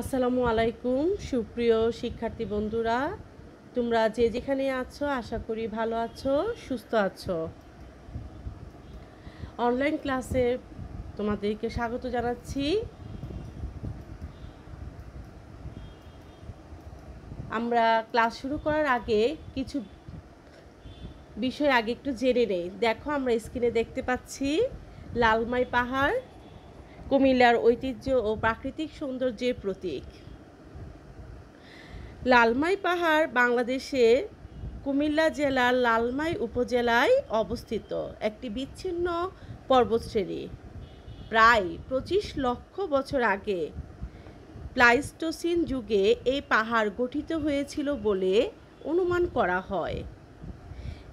আসসালামু আলাইকুম সুপ্রিয় শিক্ষার্থী বন্ধুরা, তোমরা যে যেখানে আছো আশা করি ভালো আছো, সুস্থ আছো। অনলাইন ক্লাসে তোমাদেরকে স্বাগত জানাচ্ছি। আমরা ক্লাস শুরু করার আগে কিছু বিষয় একটু জেনে নেই। দেখো, আমরা স্ক্রিনে দেখতে পাচ্ছি লালমাই পাহাড় কুমিল্লার ঐতিহ্য ও প্রাকৃতিক সৌন্দর্যের প্রতীক। লালমাই পাহাড় বাংলাদেশের কুমিল্লা জেলার লালমাই উপজেলায় অবস্থিত একটি বিচ্ছিন্ন পর্বতশ্রেণী। প্রায় 25 লক্ষ বছর আগে প্লাইস্টোসিন যুগে এই পাহাড় গঠিত হয়েছিল বলে অনুমান করা হয়।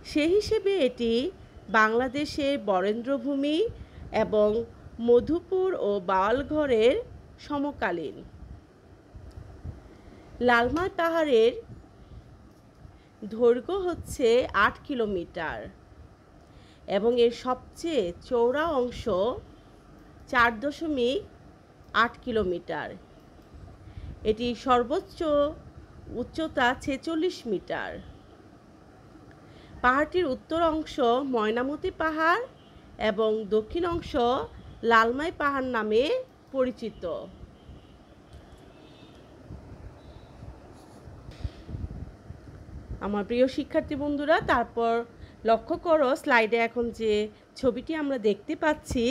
সেই হিসেবে এটি বাংলাদেশের বরেন্দ্রভূমি এবং মধুপুর ও বাওয়ালঘরের সমকালীন। লালমাই পাহাড়ের দৈর্ঘ্য হচ্ছে 8 কিলোমিটার এবং এর সবচেয়ে চওড়া অংশ 4.8 কিলোমিটার। এটি সর্বোচ্চ উচ্চতা 46 মিটার। পাহাড়টির উত্তর অংশ ময়নামতি পাহাড় এবং দক্ষিণ অংশ লালমাই পাহাড় নামে পরিচিত। আমার প্রিয় শিক্ষার্থী বন্ধুরা, তারপর লক্ষ্য করো স্লাইডে এখন যে ছবিটি আমরা দেখতে পাচ্ছি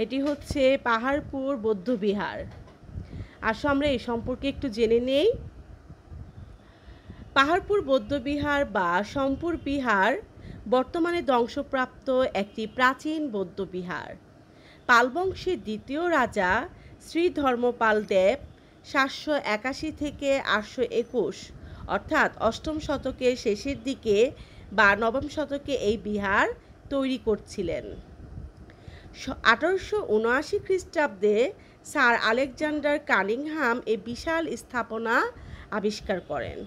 এটি হচ্ছে পাহাড়পুর বৌদ্ধবিহার। আসো আমরা এই সম্পর্কে একটু জেনে নেই। পাহাড়পুর বৌদ্ধবিহার বা সম্পুর বিহার বর্তমানে ধ্বংসপ্রাপ্ত একটি প্রাচীন বৌদ্ধবিহার। পাল বংশের দ্বিতীয় রাজা শ্রী ধর্মপাল দেব 781 থেকে 821 অর্থাৎ অষ্টম শতকের শেষের দিকে বা নবম শতকে এই বিহার তৈরি করছিলেন। 1879 খ্রিস্টাব্দে স্যার আলেকজান্ডার কানিংহাম এই বিশাল স্থাপনা আবিষ্কার করেন।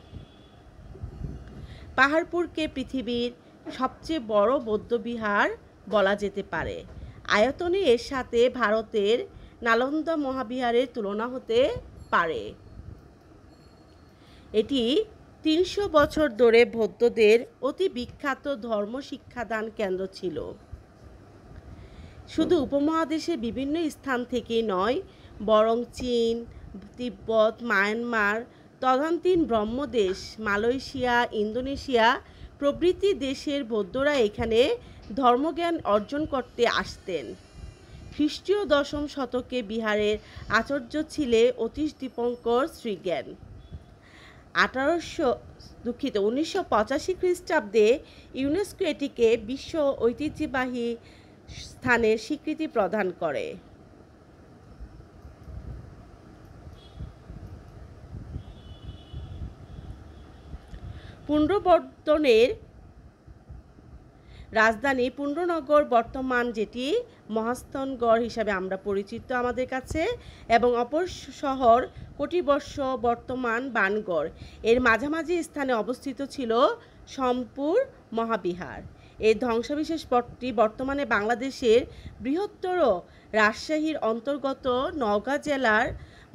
পাহাড়পুরকে পৃথিবীর সবচেয়ে বড় বৌদ্ধবিহার বলা যেতে পারে। আয়তনে এর সাথে ভারতের নালন্দা মহাবিহারের তুলনা হতে পারে। এটি 300 বছর ধরে বৌদ্ধদের অতি বিখ্যাত ধর্ম শিক্ষাদান কেন্দ্র ছিল। শুধু উপমহাদেশের বিভিন্ন স্থান থেকে নয়, বরং চীন, তিব্বত, মায়ানমার, তদানীন্তন ব্রহ্মদেশ, মালয়েশিয়া, ইন্দোনেশিয়া প্রভৃতি দেশের বৌদ্ধরা এখানে ধর্মজ্ঞান অর্জন করতে আসতেন। খ্রিস্টীয় দশম শতকে বিহারের আচার্য ছিলেন অতীশ দীপঙ্কর শ্রীজ্ঞান। 1985 খ্রিস্টাব্দে ইউনেস্কো এটিকে বিশ্ব ঐতিহ্যবাহী স্থানের স্বীকৃতি প্রদান করে। পুণ্ড্রবর্ধনের রাজধানী পুণ্ড্রনগর বর্তমান, যেটি মহাস্থানগড় হিসাবে আমরা পরিচিত আমাদের কাছে, এবং অপর শহর কোটিবর্ষ বর্তমান বানগড়। এর মাঝামাঝি স্থানে অবস্থিত ছিল সম্পুর মহাবিহার। এই ধ্বংসাবশেষ পথটি বর্তমানে বাংলাদেশের বৃহত্তর রাজশাহীর অন্তর্গত নওগাঁ জেলার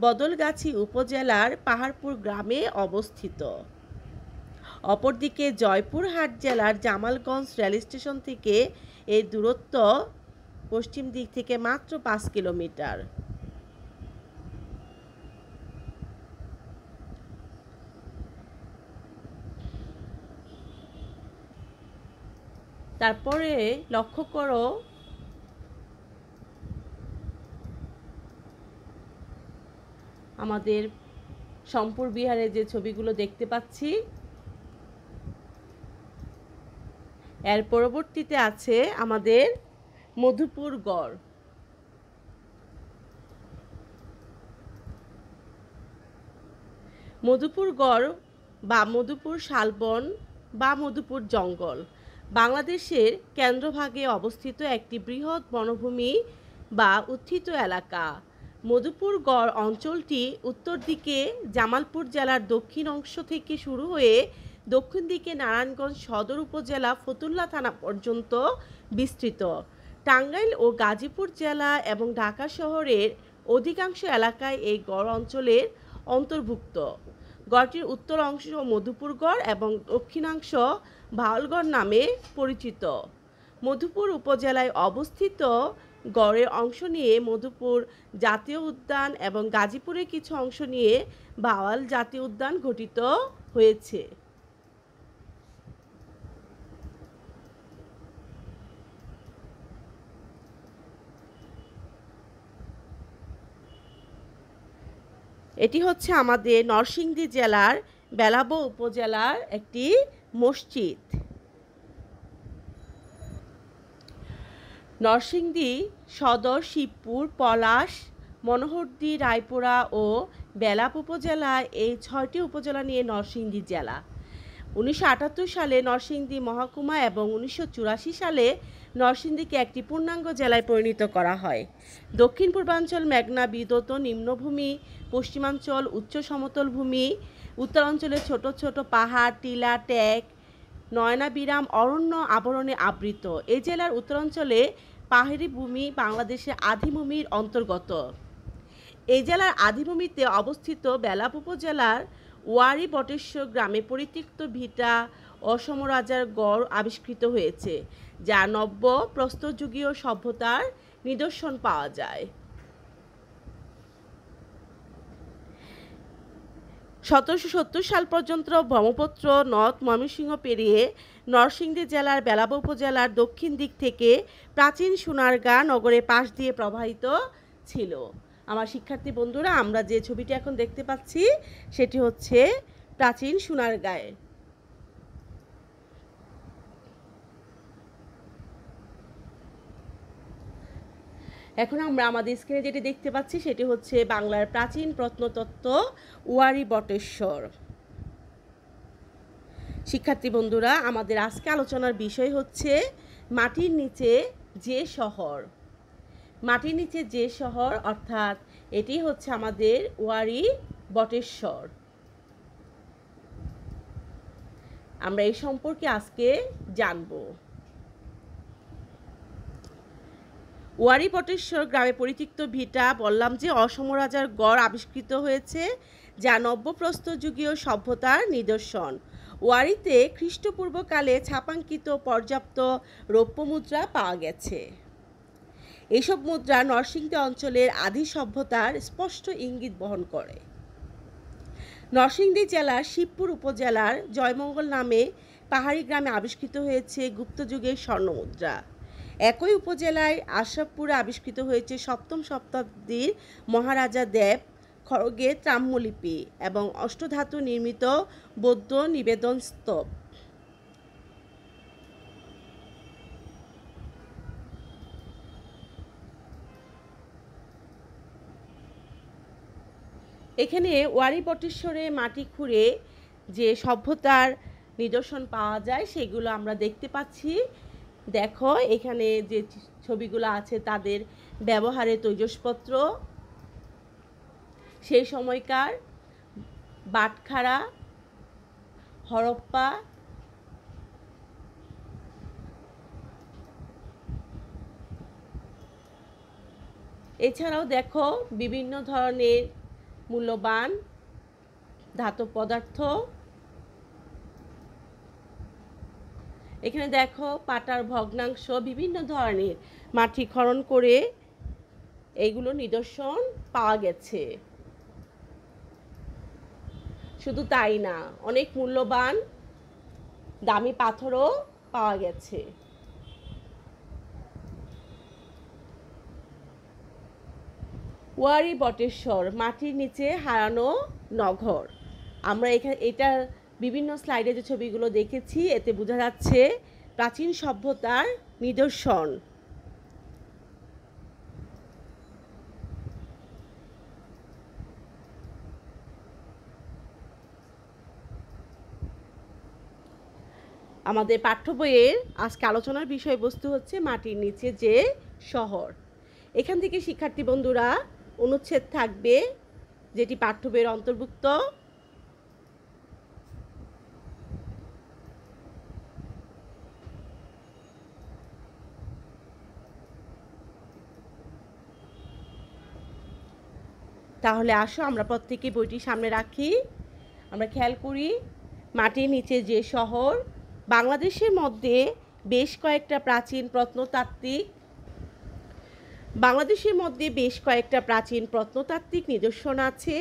বদলগাছি উপজেলার পাহাড়পুর গ্রামে অবস্থিত। অপরদিকে জয়পুরহাট জেলার জামালগঞ্জ রেলস্টেশন থেকে এর দূরত্ব পশ্চিম দিক থেকে মাত্র 5 কিলোমিটার। তারপরে লক্ষ্য করো আমাদের সম্পুর বিহারে যে ছবিগুলো দেখতে পাচ্ছি, এর পরবর্তীতে আছে আমাদের মধুপুর গড়। মধুপুর গড় বা মধুপুর শালবন বা মধুপুর জঙ্গল বাংলাদেশের কেন্দ্রভাগে অবস্থিত একটি বৃহৎ বনভূমি বা উত্থিত এলাকা। মধুপুর গড় অঞ্চলটি উত্তর দিকে জামালপুর জেলার দক্ষিণ অংশ থেকে শুরু হয়ে দক্ষিণ দিকে নারায়ণগঞ্জ সদর উপজেলা ফতুল্লা থানা পর্যন্ত বিস্তৃত। টাঙ্গাইল ও গাজীপুর জেলা এবং ঢাকা শহরের অধিকাংশ এলাকায় এই গড় অঞ্চলের অন্তর্ভুক্ত। গড়টির উত্তর অংশ মধুপুর গড় এবং দক্ষিণাংশ ভাওয়ালগড় নামে পরিচিত। মধুপুর উপজেলায় অবস্থিত গড়ের অংশ নিয়ে মধুপুর জাতীয় উদ্যান এবং গাজীপুরের কিছু অংশ নিয়ে ভাওয়াল জাতীয় উদ্যান গঠিত হয়েছে। এটি হচ্ছে আমাদের নরসিংদী জেলার বেলাব উপজেলার একটি মসজিদ। নরসিংদী সদর, শিবপুর, পলাশ, মনোহরদী, রায়পুরা ও বেলাব উপজেলা, এই 6টি উপজেলা নিয়ে নরসিংদী জেলা। 1978 সালে নরসিংদী মহকুমা এবং 1984 সালে নরসিংদীকে একটি পূর্ণাঙ্গ জেলায় পরিণত করা হয়। দক্ষিণ পূর্বাঞ্চল মেঘনা বিধৌত নিম্নভূমি, পশ্চিমাঞ্চল উচ্চ সমতল ভূমি, উত্তরাঞ্চলে ছোট ছোট পাহাড়, টিলা, ট্যাক, নয়নাবিরাম অরণ্য আবরণে আবৃত। এই জেলার উত্তরাঞ্চলে পাহাড়ি ভূমি বাংলাদেশের আদিভূমির অন্তর্গত। এই জেলার আদিভূমিতে অবস্থিত বেলাব উপজেলার ওয়ারী বটেশ্বর গ্রামে পরিত্যক্ত ভিটা অসম রাজার গড় আবিষ্কৃত হয়েছে, যা নব্য প্রস্তরযুগীয় সভ্যতার নিদর্শন পাওয়া যায়। 1770 সাল পর্যন্ত ব্রহ্মপুত্র নদ ময়মনসিংহ পেরিয়ে নরসিংদী জেলার বেলাব উপজেলার দক্ষিণ দিক থেকে প্রাচীন সোনারগাঁ নগরের পাশ দিয়ে প্রবাহিত ছিল। আমার শিক্ষার্থী বন্ধুরা, আমরা যে ছবিটি এখন দেখতে পাচ্ছি সেটি হচ্ছে প্রাচীন সোনারগাঁ। এখন আমরা আমাদের স্ক্রিনে যেটি দেখতে পাচ্ছি সেটি হচ্ছে বাংলার প্রাচীন প্রত্নতত্ত্ব ওয়ারী বটেশ্বর। শিক্ষার্থী বন্ধুরা, আমাদের আজকে আলোচনার বিষয় হচ্ছে মাটির নিচে যে শহর। মাটির নিচে যে শহর, অর্থাৎ এটি হচ্ছে আমাদের ওয়ারী বটেশ্বর। আমরা এই সম্পর্কে আজকে জানব। ওয়ারী বটেশ্বর গ্রামে পরিত্যক্ত ভিটা, বললাম যে অসম রাজার গড় আবিষ্কৃত হয়েছে, যা নব্যপ্রস্তরযুগীয় সভ্যতার নিদর্শন। ওয়ারীতে খ্রিস্টপূর্বকালে ছাপাঙ্কিত পর্যাপ্ত রৌপ্য মুদ্রা পাওয়া গেছে। এইসব মুদ্রা নরসিংদী অঞ্চলের আদি সভ্যতার স্পষ্ট ইঙ্গিত বহন করে। নরসিংদী জেলার শিবপুর উপজেলার জয়মঙ্গল নামে পাহাড়ি গ্রামে আবিষ্কৃত হয়েছে গুপ্তযুগের স্বর্ণমুদ্রা। একই উপজেলায় আশরাফপুরে আবিষ্কৃত হয়েছে 7ম শতাব্দীর মহারাজা দেব খড়গের তাম্রলিপি এবং অষ্টধাতু নির্মিত বৌদ্ধ নিবেদন স্তূপ। এখানে ওয়ারী বটেশ্বরে মাটি খুঁড়ে যে সভ্যতার নিদর্শন পাওয়া যায় সেগুলো আমরা দেখতে পাচ্ছি। দেখো, এখানে যে ছবিগুলো আছে তাদের ব্যবহারের তৈজসপত্র, সেই সময়কার বাটখারা, হরপ্পা, এছাড়াও দেখো বিভিন্ন ধরনের মূল্যবান ধাতব পদার্থ। এখানে দেখো পাটার ভগ্নাংশ, বিভিন্ন ধরনের মাটি খনন করে এইগুলো নিদর্শন পাওয়া গেছে। শুধু তাই না, অনেক মূল্যবান দামি পাথরও পাওয়া গেছে। ওয়ারী বটেশ্বর, মাটির নিচে হারানো নগর। আমরা এটা বিভিন্ন স্লাইডে যে ছবিগুলো দেখেছি এতে বোঝা যাচ্ছে প্রাচীন সভ্যতার নিদর্শন। আমাদের পাঠ্য বইয়ের আজকে আলোচনার বিষয়বস্তু হচ্ছে মাটির নিচে যে শহর। এখান থেকে শিক্ষার্থী বন্ধুরা অনুচ্ছেদ থাকবে যেটি পাঠ্য বইয়ের অন্তর্ভুক্ত। তাহলে আসো আমরা প্রত্যেকে বইটি সামনে রাখি। আমরা খেয়াল করি মাটির নিচে যে শহর। বাংলাদেশের মধ্যে বেশ কয়েকটা প্রাচীন প্রত্নতাত্ত্বিক নিদর্শন আছে।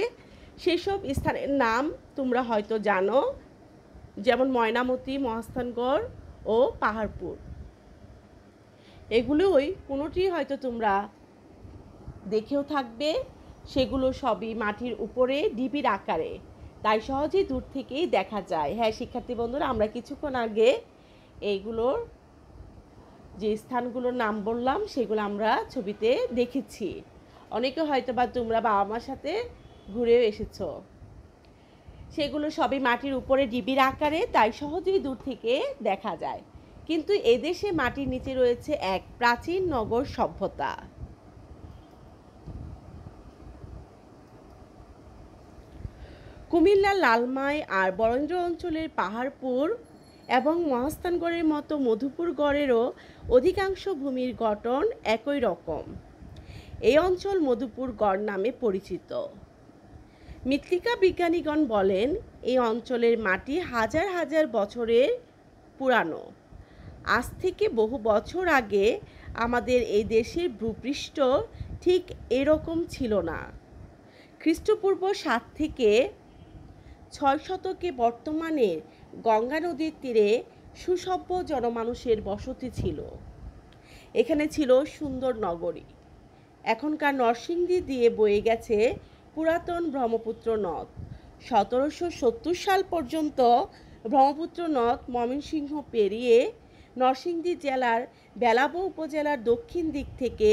সেসব স্থানের নাম তোমরা হয়তো জানো, যেমন ময়নামতি, মহাস্থানগড় ও পাহাড়পুর। এগুলোই কোনোটি হয়তো তোমরা দেখেও থাকবে। সেগুলো সবই মাটির উপরে ঢিপির আকারে, তাই সহজেই দূর থেকেই দেখা যায়। হ্যাঁ শিক্ষার্থী বন্ধুরা, আমরা কিছুক্ষণ আগে এইগুলোর যে স্থানগুলোর নাম বললাম সেগুলো আমরা ছবিতে দেখেছি। অনেকে হয়তো বা তোমরা বাবা মার সাথে ঘুরেও এসেছো। সেগুলো সবই মাটির উপরে ঢিবির আকারে, তাই সহজেই দূর থেকে দেখা যায়। কিন্তু এদেশে মাটির নিচে রয়েছে এক প্রাচীন নগর সভ্যতা। কুমিল্লার লালমাই আর বরেন্দ্র অঞ্চলের পাহাড়পুর এবং মহাস্থানগড়ের মতো মধুপুর গড়েরও অধিকাংশ ভূমির গঠন একই রকম। এই অঞ্চল মধুপুর গড় নামে পরিচিত। মৃত্তিকা বিজ্ঞানীগণ বলেন এই অঞ্চলের মাটি হাজার হাজার বছরের পুরানো। আজ থেকে বহু বছর আগে আমাদের এই দেশের ভূপৃষ্ঠ ঠিক এরকম ছিল না। খ্রিস্টপূর্ব 7 থেকে 6 শতকে বর্তমানে গঙ্গা নদীর তীরে সুসভ্য জনমানুষের বসতি ছিল। এখানে ছিল সুন্দর নগরী। এখনকার নরসিংদী দিয়ে বয়ে গেছে পুরাতন ব্রহ্মপুত্র নদ। 1770 সাল পর্যন্ত ব্রহ্মপুত্র নদ ময়মনসিংহ পেরিয়ে নরসিংদী জেলার বেলাবো উপজেলার দক্ষিণ দিক থেকে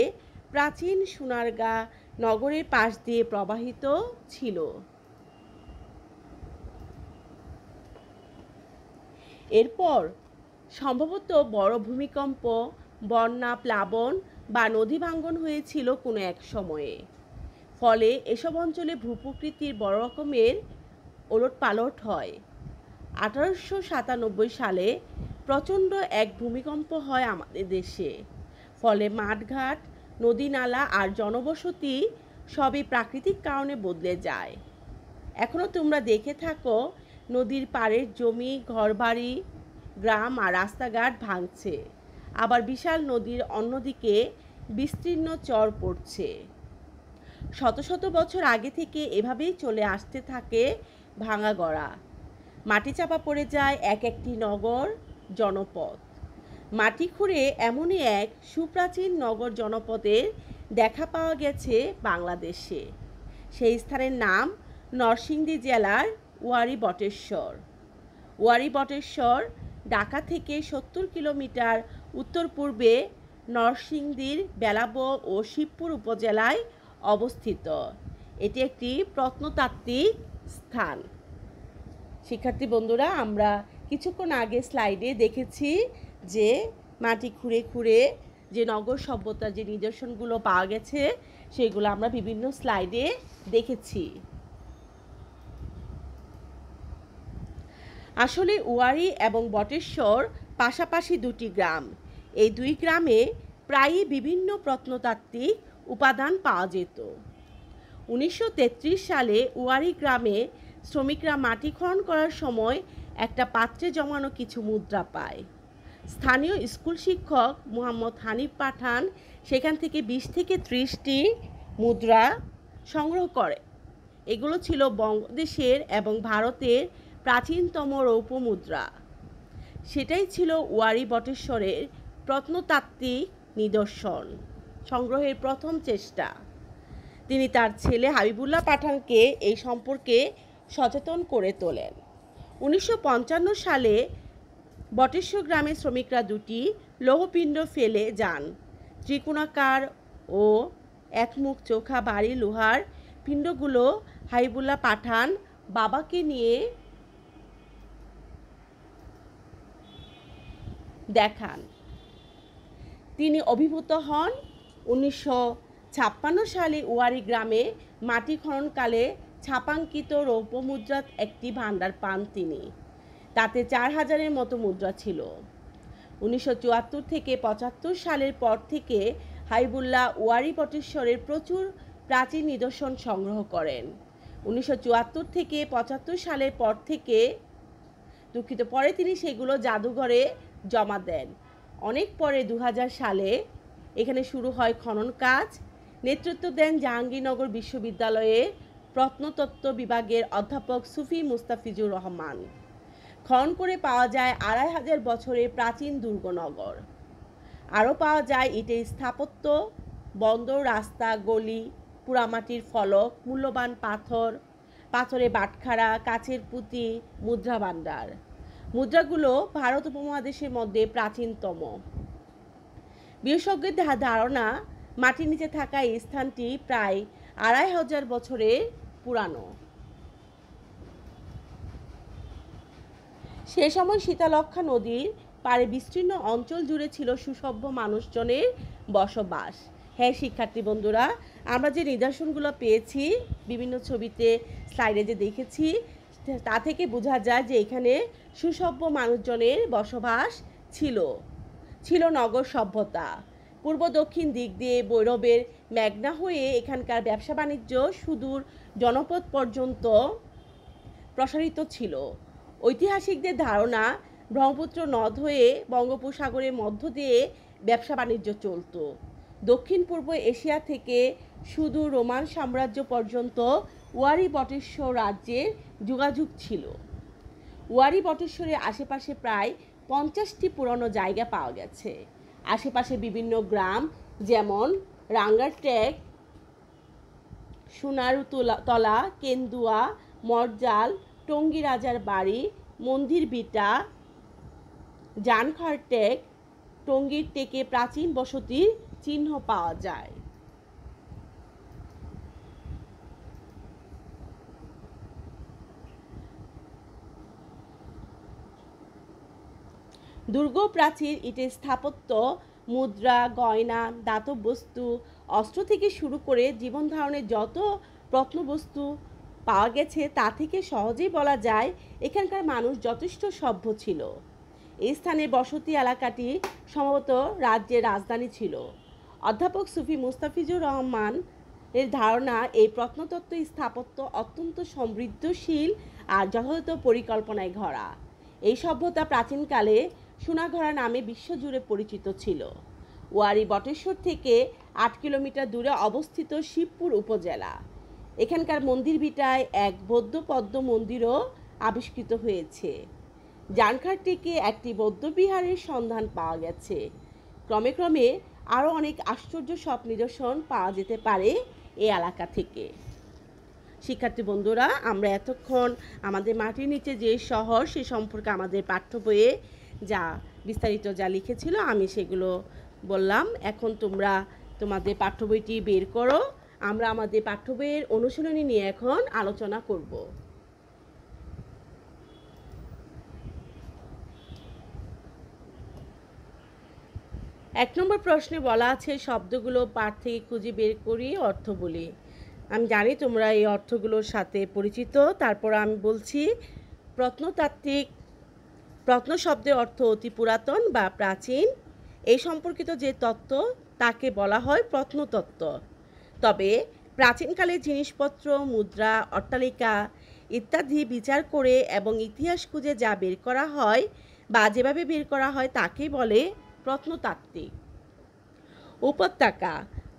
প্রাচীন সোনারগাঁ নগরের পাশ দিয়ে প্রবাহিত ছিল। এরপর সম্ভবত বড় ভূমিকম্প, বন্যা, প্লাবন বা নদী ভাঙ্গন হয়েছিল কোনো এক সময়ে। ফলে এসব অঞ্চলে ভূপ্রকৃতির বড় রকমের ওলটপালট হয়। 1897 সালে প্রচণ্ড এক ভূমিকম্প হয় আমাদের দেশে। ফলে মাঠঘাট, নদী নালা আর জনবসতি সবই প্রাকৃতিক কারণে বদলে যায়। এখনও তোমরা দেখে থাকো নদীর পাড়ের জমি, ঘরবাড়ি, গ্রাম আর রাস্তাঘাট ভাঙছে, আবার বিশাল নদীর অন্যদিকে বিস্তীর্ণ চর পড়ছে। শত শত বছর আগে থেকে এভাবেই চলে আসতে থাকে ভাঙা গড়া। মাটি চাপা পড়ে যায় এক একটি নগর, জনপদ। মাটি খুঁড়ে এমনই এক সুপ্রাচীন নগর জনপদের দেখা পাওয়া গেছে বাংলাদেশে। সেই স্থানের নাম নরসিংদী জেলার ওয়ারী বটেশ্বর। ওয়ারী বটেশ্বর ঢাকা থেকে 70 কিলোমিটার উত্তর পূর্বে নরসিংদীর বেলাবো ও শিবপুর উপজেলায় অবস্থিত। এটি একটি প্রত্নতাত্ত্বিক স্থান। শিক্ষার্থী বন্ধুরা, আমরা কিছুক্ষণ আগে স্লাইডে দেখেছি যে মাটি খুঁড়ে খুঁড়ে যে নগর সভ্যতার যে নিদর্শনগুলো পাওয়া গেছে সেগুলো আমরা বিভিন্ন স্লাইডে দেখেছি। আসলে ওয়ারী এবং বটেশ্বর পাশাপাশি দুটি গ্রাম। এই দুই গ্রামে প্রায়ই বিভিন্ন প্রত্নতাত্ত্বিক উপাদান পাওয়া যেত। 1933 সালে ওয়ারী গ্রামে শ্রমিকরা মাটি খনন করার সময় একটা পাত্রে জমানো কিছু মুদ্রা পায়। স্থানীয় স্কুল শিক্ষক মোহাম্মদ হানিফ পাঠান সেখান থেকে 20 থেকে 30টি মুদ্রা সংগ্রহ করে। এগুলো ছিল বঙ্গদেশের এবং ভারতের প্রাচীনতম রৌপ্য মুদ্রা। সেটাই ছিল ওয়ারী বটেশ্বরের প্রত্নতাত্ত্বিক নিদর্শন সংগ্রহের প্রথম চেষ্টা। তিনি তার ছেলে হাবিবুল্লাহ পাঠানকে এই সম্পর্কে সচেতন করে তোলেন। 1955 সালে বটেশ্বর গ্রামের শ্রমিকরা দুটি লৌহপিণ্ড ফেলে যান। ত্রিকোণাকার ও একমুখ চোখা ভারী লোহার পিণ্ডগুলো হাবিবুল্লাহ পাঠান বাবাকে নিয়ে দেখান। তিনি অভিভূত হন। 1956 সালে ওয়ারী গ্রামে মাটি খননকালে ছাপাঙ্কিত রৌপ্য মুদ্রার একটি ভাণ্ডার পান তিনি। তাতে 4000-এর মতো মুদ্রা ছিল। 1974 থেকে 75 সালের পর থেকে হাবিবুল্লাহ ওয়ারী বটেশ্বরের প্রচুর প্রাচীন নিদর্শন সংগ্রহ করেন। 1974 থেকে 75 সালের পর থেকে পরে তিনি সেগুলো জাদুঘরে জমা দেন। অনেক পরে 2000 সালে এখানে শুরু হয় খনন কাজ। নেতৃত্ব দেন জাহাঙ্গীরনগর বিশ্ববিদ্যালয়ে প্রত্নতত্ত্ব বিভাগের অধ্যাপক সুফি মুস্তাফিজুর রহমান। খনন করে পাওয়া যায় 2500 বছরের প্রাচীন দুর্গনগর। আরও পাওয়া যায় ইটের স্থাপত্য, বন্দর, রাস্তা, গলি, পোড়ামাটির ফলক, মূল্যবান পাথর, পাথরে বাটখারা, কাচের পুঁতি, মুদ্রা ভাণ্ডার। মুদ্রাগুলো ভারত উপমহাদেশের মধ্যে প্রাচীনতম। বিশেষজ্ঞদের ধারণা মাটির নিচে থাকা এই স্থানটি প্রায় 2500 বছরের পুরানো। সে সময় শীতলক্ষ্যা নদীর পাড়ে বিস্তীর্ণ অঞ্চল জুড়ে ছিল সুসভ্য মানুষজনের বসবাস। হ্যাঁ শিক্ষার্থী বন্ধুরা, আমরা যে নিদর্শনগুলো পেয়েছি বিভিন্ন ছবিতে স্লাইডে যে দেখেছি তা থেকে বোঝা যায় যে এখানে সুসভ্য মানুষজনের বসবাস ছিল নগর সভ্যতা। পূর্ব দক্ষিণ দিক দিয়ে ভৈরবের মেঘনা হয়ে এখানকার ব্যবসা বাণিজ্য সুদূর জনপদ পর্যন্ত প্রসারিত ছিল। ঐতিহাসিকদের ধারণা ব্রহ্মপুত্র নদ হয়ে বঙ্গোপসাগরের মধ্য দিয়ে ব্যবসা বাণিজ্য চলত। দক্ষিণ পূর্ব এশিয়া থেকে সুদূর রোমান সাম্রাজ্য পর্যন্ত ওয়ারী বটেশ্বর রাজ্যের যোগাযোগ ছিল। ওয়ারী বটেশ্বরের আশেপাশে প্রায় 50টি পুরনো জায়গা পাওয়া গেছে। আশেপাশে বিভিন্ন গ্রাম যেমন রাঙ্গারটেক, সোনারুতলা, কেন্দুয়া, মরজাল, টঙ্গী রাজার বাড়ি, মন্দির বিটা, জানখারটেক, টঙ্গীর টেকে প্রাচীন বসতির চিহ্ন পাওয়া যায়। দুর্গ প্রাচীর, ইটের স্থাপত্য, মুদ্রা, গয়না, দাতব বস্তু, অস্ত্র থেকে শুরু করে জীবন ধারণের যত প্রত্নবস্তু পাওয়া গেছে তা থেকে সহজেই বলা যায় এখানকার মানুষ যথেষ্ট সভ্য ছিল। এই স্থানের বসতি এলাকাটি সম্ভবত রাজ্যের রাজধানী ছিল। অধ্যাপক সুফি মুস্তাফিজুর রহমান এর ধারণা এই প্রত্নতত্ত্ব স্থাপত্য অত্যন্ত সমৃদ্ধশীল আর যথাযথ পরিকল্পনায় ভরা। এই সভ্যতা প্রাচীনকালে সোনাঘরা নামে বিশ্বজুড়ে পরিচিত ছিল। ওয়ারী বটেশ্বর থেকে 8 কিলোমিটার দূরে অবস্থিত শিবপুর উপজেলা। এখানকার মন্দির ভিটায় এক বৌদ্ধ পদ্ম মন্দিরও আবিষ্কৃত হয়েছে। জানখারটেকে একটি বৌদ্ধবিহারের সন্ধান পাওয়া গেছে। ক্রমে ক্রমে আরও অনেক আশ্চর্য সব নিদর্শন পাওয়া যেতে পারে এই এলাকা থেকে। শিক্ষার্থী বন্ধুরা, আমরা এতক্ষণ আমাদের মাটির নিচে যে শহর সে সম্পর্কে আমাদের পাঠ্য বইয়ে যা বিস্তারিত যা লিখেছিল আমি সেগুলো বললাম। এখন তোমরা তোমাদের পাঠ্য বইটি বের করো। আমরা আমাদের পাঠ্য বইয়ের অনুশীলনী নিয়ে এখন আলোচনা করব। এক নম্বর প্রশ্নে বলা আছে শব্দগুলো পাঠ থেকে খুঁজে বের করি অর্থ বলি। আমি জানি তোমরা এই অর্থগুলোর সাথে পরিচিত। তারপর আমি বলছি প্রত্নতাত্ত্বিক, প্রত্ন শব্দের অর্থ অতি পুরাতন বা প্রাচীন। এই সম্পর্কিত যে তত্ত্ব তাকে বলা হয় প্রত্নতত্ত্ব। তবে প্রাচীনকালের জিনিসপত্র, মুদ্রা, অট্টালিকা ইত্যাদি বিচার করে এবং ইতিহাস খুঁজে যা বের করা হয় বা যেভাবে বের করা হয় তাকেই বলে প্রত্নতাত্ত্বিক। উপত্যকা,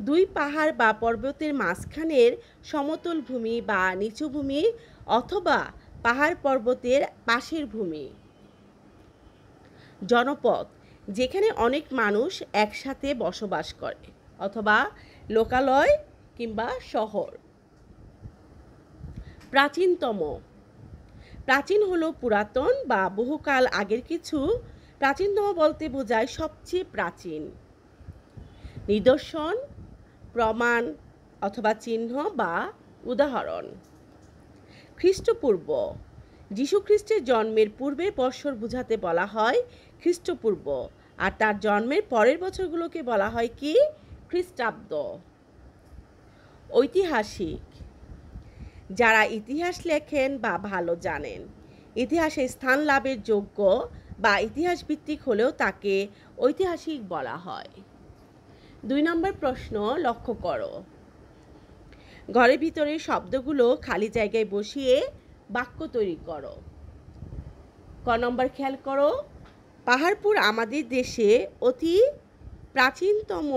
দুই পাহাড় বা পর্বতের মাঝখানের সমতল ভূমি বা নিচু ভূমি অথবা পাহাড় পর্বতের পাশের ভূমি। জনপদ, যেখানে অনেক মানুষ একসাথে বসবাস করে অথবা লোকালয় কিংবা শহর। প্রাচীনতম, প্রাচীন হলো পুরাতন বা বহুকাল আগের কিছু। প্রাচীনতম বলতে বোঝায় সবচেয়ে প্রাচীন। নিদর্শন, প্রমাণ অথবা চিহ্ন বা উদাহরণ। খ্রিস্টপূর্ব, যীশুখ্রিস্টের জন্মের পূর্বের বৎসর বোঝাতে বলা হয় খ্রিস্টপূর্ব, আর তার জন্মের পরের বছরগুলোকে বলা হয় কি? খ্রিস্টাব্দ। ঐতিহাসিক, যারা ইতিহাস লেখেন বা ভালো জানেন, ইতিহাসে স্থান লাভের যোগ্য বা ইতিহাস ভিত্তিক হলেও তাকে ঐতিহাসিক বলা হয়। 2 নম্বর প্রশ্ন লক্ষ্য করো। ঘরের ভিতরের শব্দগুলো খালি জায়গায় বসিয়ে বাক্য তৈরি করো। ক নম্বর খেয়াল করো, পাহাড়পুর আমাদের দেশে অতি প্রাচীনতম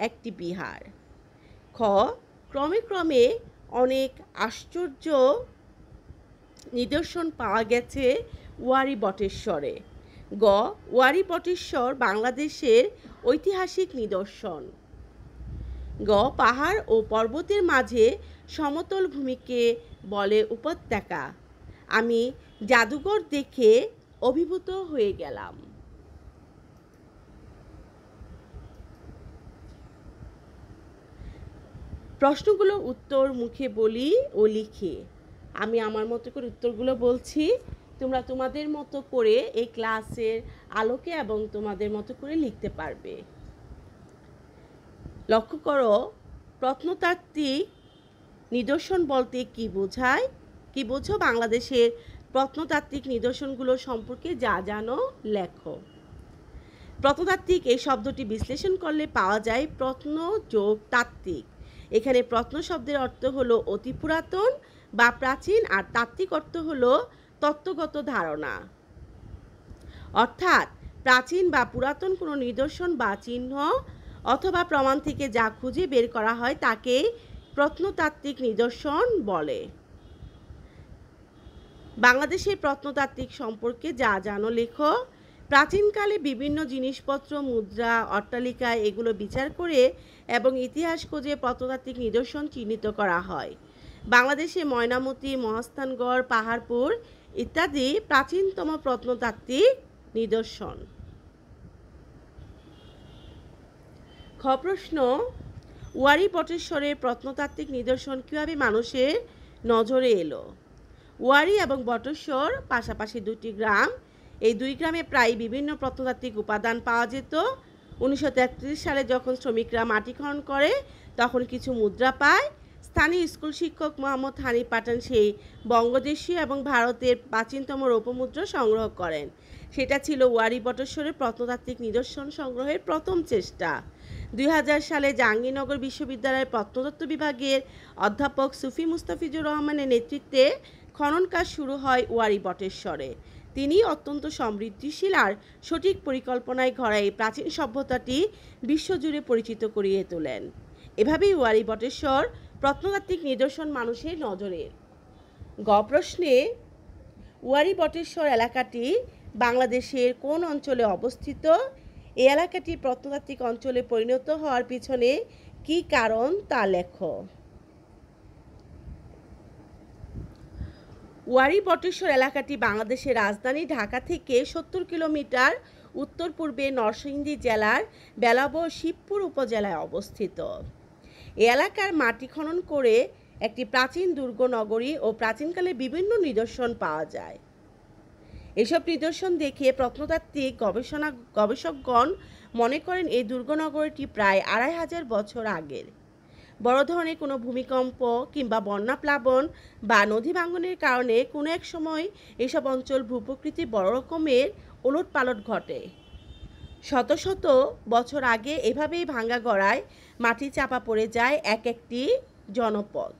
একটি বিহার। খ, ক্রমে ক্রমে অনেক আশ্চর্য নিদর্শন পাওয়া গেছে ওয়ারী বটেশ্বরে। গ, ওয়ারী বটেশ্বর বাংলাদেশের ঐতিহাসিক নিদর্শন। গ, পাহাড় ও পর্বতের মাঝে সমতল ভূমিকে বলে উপত্যকা। আমি জাদুঘর দেখে অভিভূত হয়ে গেলাম। প্রশ্নগুলো উত্তর মুখে বলি ও লিখে। আমি আমার মতো করে উত্তরগুলো বলছি, তোমরা তোমাদের মতো করে এই ক্লাসের আলোকে এবং তোমাদের মতো করে লিখতে পারবে। লক্ষ্য করো, প্রত্নতাত্ত্বিক নিদর্শন বলতে কি বোঝায়? কি বোঝো? বাংলাদেশের প্রত্নতাত্ত্বিক নিদর্শনগুলো সম্পর্কে যা জানো লেখো। প্রত্নতাত্ত্বিক এই শব্দটি বিশ্লেষণ করলে পাওয়া যায় প্রত্ন যোগ তাত্ত্বিক। এখানে প্রত্ন শব্দের অর্থ হলো অতি পুরাতন বা প্রাচীন, আর তাত্ত্বিক অর্থ হলো তত্ত্বগত ধারণা। অর্থাৎ প্রাচীন বা পুরাতন কোনো নিদর্শন বা চিহ্ন অথবা প্রমাণ থেকে যা খুঁজে বের করা হয় তাকে প্রত্নতাত্ত্বিক নিদর্শন বলে। বাংলাদেশের প্রত্নতাত্ত্বিক সম্পর্কে যা জানো লেখো। প্রাচীনকালে বিভিন্ন জিনিসপত্র, মুদ্রা, অট্টালিকা এগুলো বিচার করে এবং ইতিহাস খোঁজে প্রত্নতাত্ত্বিক নিদর্শন চিহ্নিত করা হয়। বাংলাদেশে ময়নামতি, মহাস্থানগড়, পাহাড়পুর ইত্যাদি প্রাচীনতম প্রত্নতাত্ত্বিক নিদর্শন। খ প্রশ্ন, ওয়ারী বটেশ্বরের প্রত্নতাত্ত্বিক নিদর্শন কীভাবে মানুষের নজরে এলো? ওয়ারী এবং বটেশ্বর পাশাপাশি দুটি গ্রাম। এই দুই গ্রামে প্রায় বিভিন্ন প্রত্নতাত্ত্বিক উপাদান পাওয়া যেত। 1933 সালে যখন শ্রমিকরা মাটি খনন করে তখন কিছু মুদ্রা পায়। স্থানীয় স্কুল শিক্ষক মোহাম্মদ হানিফ পাঠান সেই বঙ্গদেশীয় এবং ভারতের প্রাচীনতম রৌপ্যমুদ্রা সংগ্রহ করেন। সেটা ছিল ওয়ারী বটেশ্বরের প্রত্নতাত্ত্বিক নিদর্শন সংগ্রহের প্রথম চেষ্টা। 2000 সালে জাহাঙ্গীরনগর বিশ্ববিদ্যালয়ের প্রত্নতত্ত্ব বিভাগের অধ্যাপক সুফি মুস্তাফিজুর রহমানের নেতৃত্বে খনন কাজ শুরু হয় ওয়ারী বটেশ্বরে। তিনি অত্যন্ত সমৃদ্ধিশীল আর সঠিক পরিকল্পনায় গড়া এই প্রাচীন সভ্যতাটি বিশ্বজুড়ে পরিচিত করিয়ে তোলেন। এভাবেই ওয়ারী বটেশ্বর প্রত্নতাত্ত্বিক নিদর্শন মানুষের নজরের। গ প্রশ্নে, ওয়ারী বটেশ্বর এলাকাটি বাংলাদেশের কোন অঞ্চলে অবস্থিত? এই এলাকাটি প্রত্নতাত্ত্বিক অঞ্চলে পরিণত হওয়ার পিছনে কি কারণ তা লেখো। ওয়ারী বটেশ্বর এলাকাটি বাংলাদেশের রাজধানী ঢাকা থেকে 70 কিলোমিটার উত্তর পূর্বে নরসিংদী জেলার বেলাব শিবপুর উপজেলায় অবস্থিত। এই এলাকার মাটি খনন করে একটি প্রাচীন দুর্গ নগরী ও প্রাচীনকালে বিভিন্ন নিদর্শন পাওয়া যায়। এসব নিদর্শন দেখে প্রত্নতাত্ত্বিক গবেষকগণ মনে করেন এই দুর্গনগরীটি প্রায় 2500 বছর আগের। বড় ধরনের কোনো ভূমিকম্প কিংবা বন্যাপ্লাবন বা নদী ভাঙনের কারণে কোনো এক সময় এসব অঞ্চল ভূপ্রকৃতি বড় রকমের ওলটপালট ঘটে। শত শত বছর আগে এভাবেই ভাঙা গড়ায় মাটি চাপা পড়ে যায় এক একটি জনপদ।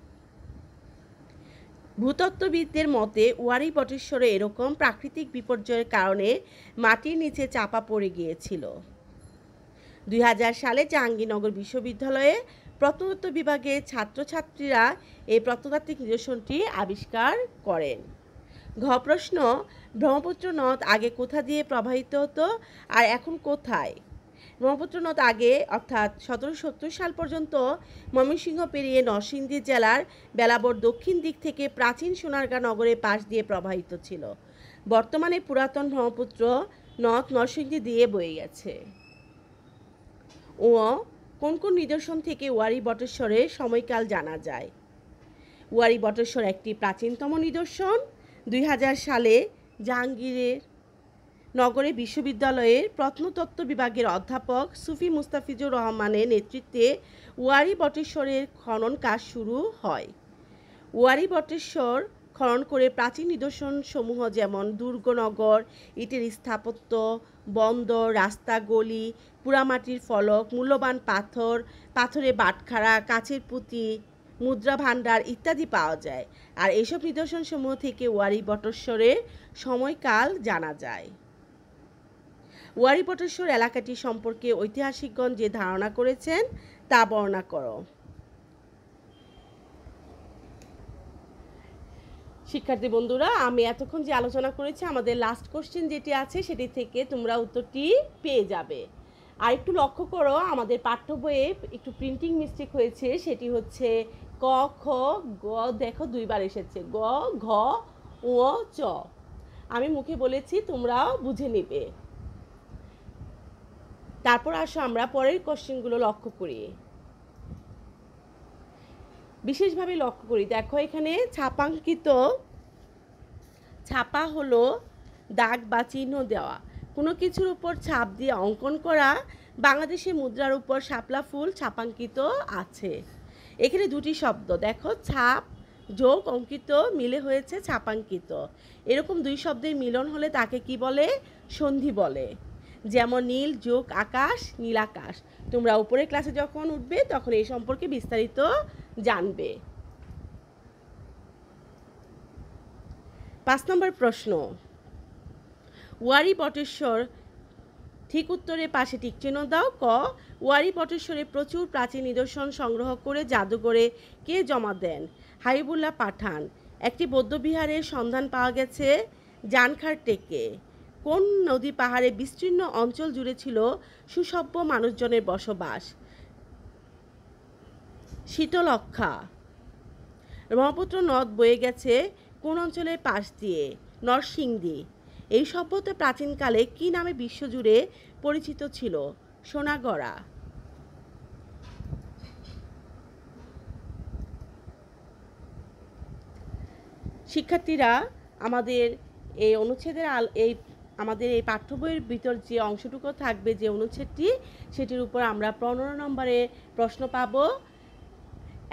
ভূতত্ত্ববিদদের মতে ওয়ারী বটেশ্বরে এরকম প্রাকৃতিক বিপর্যয়ের কারণে মাটির নিচে চাপা পড়ে গিয়েছিল। 2000 সালে জাহাঙ্গীরনগর বিশ্ববিদ্যালয়ে প্রত্নতত্ত্ব বিভাগের ছাত্রছাত্রীরা এই প্রত্নতাত্ত্বিক নিদর্শনটি আবিষ্কার করেন। ঘ প্রশ্ন, ব্রহ্মপুত্র নদ আগে কোথা দিয়ে প্রবাহিত হতো আর এখন কোথায়? ব্রহ্মপুত্র নদ আগে অর্থাৎ 1770 সাল পর্যন্ত ময়মনসিংহ পেরিয়ে নরসিংদী জেলার বেলাবর দক্ষিণ দিক থেকে প্রাচীন সোনারগাঁ নগরের পাশ দিয়ে প্রবাহিত ছিল। বর্তমানে পুরাতন ব্রহ্মপুত্র নদ নরসিংদী দিয়ে বয়ে গেছে। ও কোন কোন নিদর্শন থেকে ওয়ারী বটেশ্বরের সময়কাল জানা যায়? ওয়ারী বটেশ্বর একটি প্রাচীনতম নিদর্শন। 2000 সালে জাহাঙ্গীরের নগরে বিশ্ববিদ্যালয়ের প্রত্নতত্ত্ব বিভাগের অধ্যাপক সুফি মুস্তাফিজুর রহমানের নেতৃত্বে ওয়ারী বটেশ্বরের খনন কাজ শুরু হয়। ওয়ারী বটেশ্বর খনন করে প্রাচীন নিদর্শন সমূহ যেমন দুর্গনগর, ইটের স্থাপত্য, বন্দর, রাস্তা, গলি, পোড়ামাটির ফলক, মূল্যবান পাথর, পাথরে বাটখারা, কাচের পুঁতি, মুদ্রা ভাণ্ডার ইত্যাদি পাওয়া যায়। আর এইসব নিদর্শনসমূহ থেকে ওয়ারী বটেশ্বরের সময়কাল জানা যায়। ওয়ারী বটেশ্বর এলাকাটি সম্পর্কে ঐতিহাসিকগণ যে ধারণা করেছেন তা বর্ণনা করো। শিক্ষার্থী বন্ধুরা, আমি এতক্ষণ যে আলোচনা করেছি আমাদের লাস্ট কোশ্চেন যেটি আছে সেটি থেকে তোমরা উত্তরটি পেয়ে যাবে। আর একটু লক্ষ্য করো, আমাদের পাঠ্য বইয়ে একটু প্রিন্টিং মিস্টেক হয়েছে, সেটি হচ্ছে ক খ গ, দেখো দুইবার এসেছে, গ ঘ ও চ। আমি মুখে বলেছি, তোমরাও বুঝে নিবে। তারপর আসো আমরা পরের কোশ্চেনগুলো লক্ষ্য করি, বিশেষভাবে লক্ষ্য করি। দেখো এখানে ছাপাঙ্কিত, ছাপা হলো দাগ বা চিহ্ন দেওয়া, কোনো কিছুর উপর ছাপ দিয়ে অঙ্কন করা। বাংলাদেশের মুদ্রার উপর শাপলা ফুল ছাপাঙ্কিত আছে। এখানে দুটি শব্দ দেখো, ছাপ যোগ অঙ্কিত মিলে হয়েছে ছাপাঙ্কিত। এরকম দুই শব্দের মিলন হলে তাকে কি বলে? সন্ধি বলে। যেমন নীল যোগ আকাশ, নীল আকাশ। তোমরা উপরের ক্লাসে যখন উঠবে তখন এই সম্পর্কে বিস্তারিত জানবে। 5 নম্বর প্রশ্ন, ওয়ারী বটেশ্বর ঠিক উত্তরে পাশে টিক চিহ্ন দাও। ক, ওয়ারী বটেশ্বরে প্রচুর প্রাচীন নিদর্শন সংগ্রহ করে জাদুঘরে কে জমা দেন? হাবিবুল্লাহ পাঠান। একটি বৌদ্ধবিহারের সন্ধান পাওয়া গেছে জানখার টেকে। কোন নদী পাহাড়ে বিস্তীর্ণ অঞ্চল জুড়ে ছিল সুসভ্য মানুষজনের বসবাস? শীতলক্ষা। ব্রহ্মপুত্র নদ বয়ে গেছে কোন অঞ্চলের পাশ দিয়ে? নরসিংদী। এই সভ্যতা প্রাচীনকালে কি নামে বিশ্বজুড়ে পরিচিত ছিল? সোনাগড়া। শিক্ষার্থীরা, আমাদের এই অনুচ্ছেদের আমাদের এই পাঠ্য বইয়ের ভিতর যে অংশটুকু থাকবে, যে অনুচ্ছেদটি, সেটির উপর আমরা 15 নম্বরে প্রশ্ন পাব।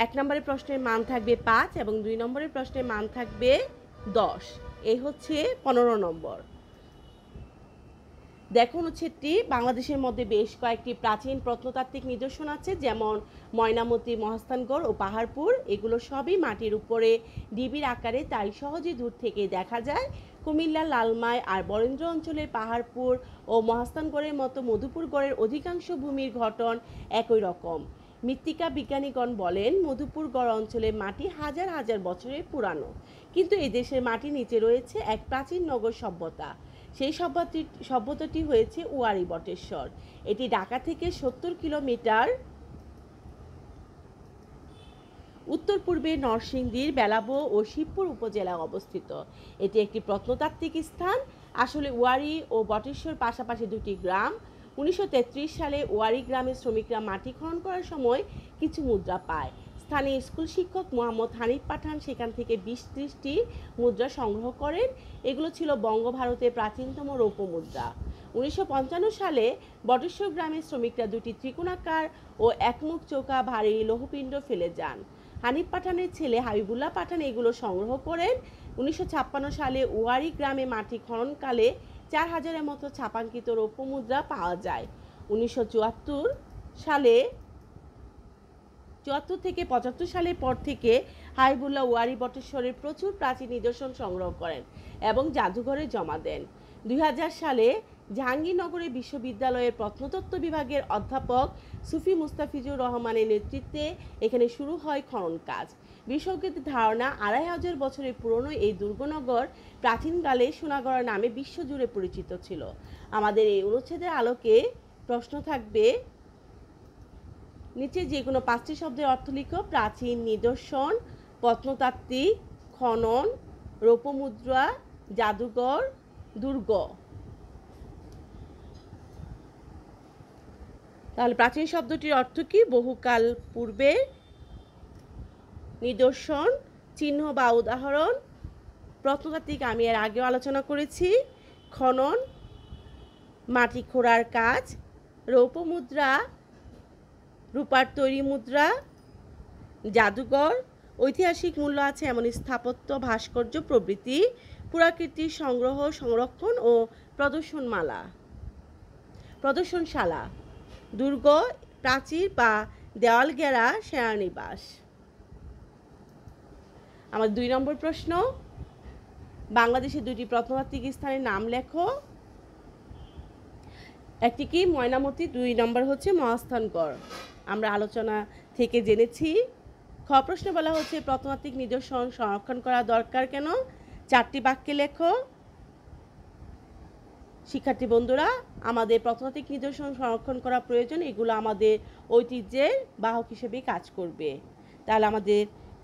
1 নম্বরের প্রশ্নের মান থাকবে 5 এবং 2 নম্বরের প্রশ্নের মান থাকবে 10। এই হচ্ছে 15 নম্বর। দেখো অনুচ্ছেদটি, বাংলাদেশের মধ্যে বেশ কয়েকটি প্রাচীন প্রত্নতাত্ত্বিক নিদর্শন আছে, যেমন ময়নামতি, মহাস্থানগড় ও পাহাড়পুর। এগুলো সবই মাটির উপরে ডিবির আকারে, তাই সহজে দূর থেকে দেখা যায়। কুমিল্লা, লালমাই আর বরেন্দ্র অঞ্চলের পাহাড়পুর ও মহাস্থানগড়ের মতো মধুপুরগড়ের অধিকাংশ ভূমির গঠন একই রকম। মৃত্তিকা বিজ্ঞানীগণ বলেন, মধুপুরগড় অঞ্চলের মাটি হাজার হাজার বছরের পুরানো, কিন্তু এই দেশের মাটির নিচে রয়েছে এক প্রাচীন নগর সভ্যতা। সেই সভ্যতাটি হয়েছে ওয়ারী বটেশ্বর। এটি ঢাকা থেকে 70 কিলোমিটার উত্তর পূর্বে নরসিংদীর বেলাবো ও শিবপুর উপজেলায় অবস্থিত। এটি একটি প্রত্নতাত্ত্বিক স্থান। আসলে ওয়ারী ও বটেশ্বর পাশাপাশি দুটি গ্রাম। 1933 সালে ওয়ারী গ্রামের শ্রমিকরা মাটি খনন করার সময় কিছু মুদ্রা পায়। স্থানীয় স্কুল শিক্ষক মোহাম্মদ হানিফ পাঠান সেখান থেকে 20-30টি মুদ্রা সংগ্রহ করেন। এগুলো ছিল বঙ্গভারতের প্রাচীনতম রৌপ্য মুদ্রা। 1955 সালে বটেশ্বর গ্রামের শ্রমিকরা দুটি ত্রিকোণাকার ও একমুখ চৌকা ভারী লৌহপিণ্ড ফেলে যান। হানিফ পাঠানের ছেলে হাবিবুল্লাহ পাঠান এগুলো সংগ্রহ করেন। 1956 সালে ওয়ারী গ্রামে মাটি খননকালে 4000-এর মতো ছাপাঙ্কিত রৌপ্য মুদ্রা পাওয়া যায়। 1974 থেকে 75 সালের পর থেকে হাবিবুল্লাহ ওয়ারী বটেশ্বরের প্রচুর প্রাচীন নিদর্শন সংগ্রহ করেন এবং জাদুঘরে জমা দেন। 2000 সালে জাহাঙ্গীরনগরের বিশ্ববিদ্যালয়ের প্রত্নতত্ত্ব বিভাগের অধ্যাপক সুফি মুস্তাফিজুর রহমানের নেতৃত্বে এখানে শুরু হয় খনন কাজ। বিশেষজ্ঞদের ধারণা, 2500 বছরের পুরনো এই দুর্গনগর প্রাচীনকালে সোনাগড়া নামে বিশ্বজুড়ে পরিচিত ছিল। আমাদের এই অনুচ্ছেদের আলোকে প্রশ্ন থাকবে, নিচে যে কোনো 5টি শব্দের অর্থ লিখো। প্রাচীন নিদর্শন, প্রত্নতাত্ত্বিক, খনন, রৌপ্য মুদ্রা, জাদুঘর, দুর্গ। তাহলে প্রাচীন শব্দটির অর্থ কি? বহুকাল পূর্বে, নিদর্শন, চিহ্ন বা উদাহরণ। প্রত্নতাত্ত্বিক আমি এর আগেও আলোচনা করেছি। খনন, মাটি খোঁড়ার কাজ। রৌপ্য মুদ্রা, রূপার তৈরি মুদ্রা। জাদুঘর, ঐতিহাসিক মূল্য আছে এমন স্থাপত্য, ভাস্কর্য প্রভৃতি। পুরাকীর্তির সংগ্রহ, সংরক্ষণ ও প্রদর্শনশালা। দুর্গ, প্রাচীর বা দেওয়াল ঘেরা সেনানিবাস। আমার 2 নম্বর প্রশ্ন, বাংলাদেশের 2টি প্রত্নতাত্ত্বিক স্থানের নাম লেখো। একটি কি ময়নামতি, 2 নম্বর হচ্ছে মহাস্থানগড়। আমরা আলোচনা থেকে জেনেছি। খ প্রশ্নে বলা হচ্ছে প্রত্নতাত্ত্বিক নিদর্শন সংরক্ষণ করা দরকার কেন? 4টি বাক্যে লেখো। শিক্ষার্থী বন্ধুরা, আমাদের প্রত্নতাত্ত্বিক নিদর্শন সংরক্ষণ করা প্রয়োজন, এগুলো আমাদের ঐতিহ্যের বাহক হিসেবে কাজ করবে। তাহলে আমাদের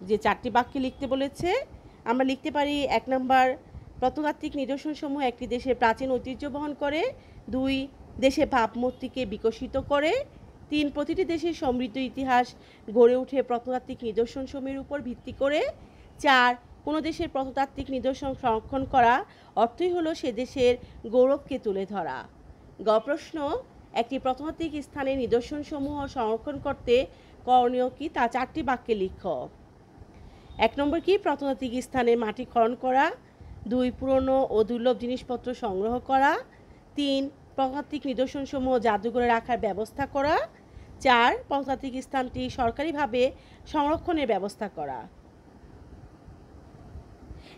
যে 4টি বাক্যে লিখতে বলেছে, আমরা লিখতে পারি 1 নম্বর, প্রত্নতাত্ত্বিক নিদর্শনসমূহ একটি দেশের প্রাচীন ঐতিহ্য বহন করে। 2 দেশে ভাবমূর্তিকে বিকশিত করে। 3 প্রতিটি দেশের সমৃদ্ধ ইতিহাস গড়ে ওঠে প্রত্নতাত্ত্বিক নিদর্শনসমূহের উপর ভিত্তি করে। 4 কোনো দেশের প্রত্নতাত্ত্বিক নিদর্শন সংরক্ষণ করা অর্থই হলো সে দেশের গৌরবকে তুলে ধরা। গ প্রশ্ন, একটি প্রত্নতাত্ত্বিক স্থানের নিদর্শনসমূহ সংরক্ষণ করতে করণীয় কি তা 4টি বাক্যে লিখো। 1 নম্বর কি প্রত্নতাত্ত্বিক স্থানে মাটি খনন করা। 2 পুরনো ও দুর্লভ জিনিসপত্র সংগ্রহ করা। 3 প্রত্নতাত্ত্বিক নিদর্শনসমূহ জাদুঘরে রাখার ব্যবস্থা করা। 4 প্রত্নতাত্ত্বিক স্থানটি সরকারিভাবে সংরক্ষণের ব্যবস্থা করা।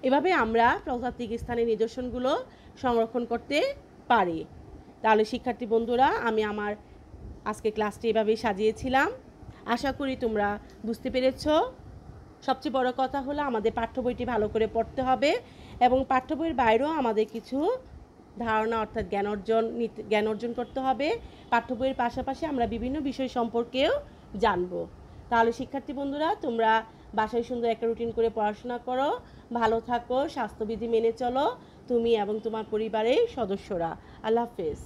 এভাবে আমরা প্রত্নতাত্ত্বিক স্থানের নিদর্শনগুলো সংরক্ষণ করতে পারি। তাহলে শিক্ষার্থী বন্ধুরা, আমি আমার আজকে ক্লাসটি এভাবেই সাজিয়েছিলাম। আশা করি তোমরা বুঝতে পেরেছ। সবচেয়ে বড় কথা হলো আমাদের পাঠ্য বইটি ভালো করে পড়তে হবে এবং পাঠ্য বইয়ের বাইরেও আমাদের কিছু ধারণা অর্থাৎ জ্ঞান অর্জন করতে হবে। পাঠ্য বইয়ের পাশাপাশি আমরা বিভিন্ন বিষয় সম্পর্কেও জানব। তাহলে শিক্ষার্থী বন্ধুরা, তোমরা বাসায় সুন্দর একটা রুটিন করে পড়াশোনা করো, ভালো থাকো, স্বাস্থ্যবিধি মেনে চলো তুমি এবং তোমার পরিবারের সদস্যরা। আল্লাহ হাফেজ।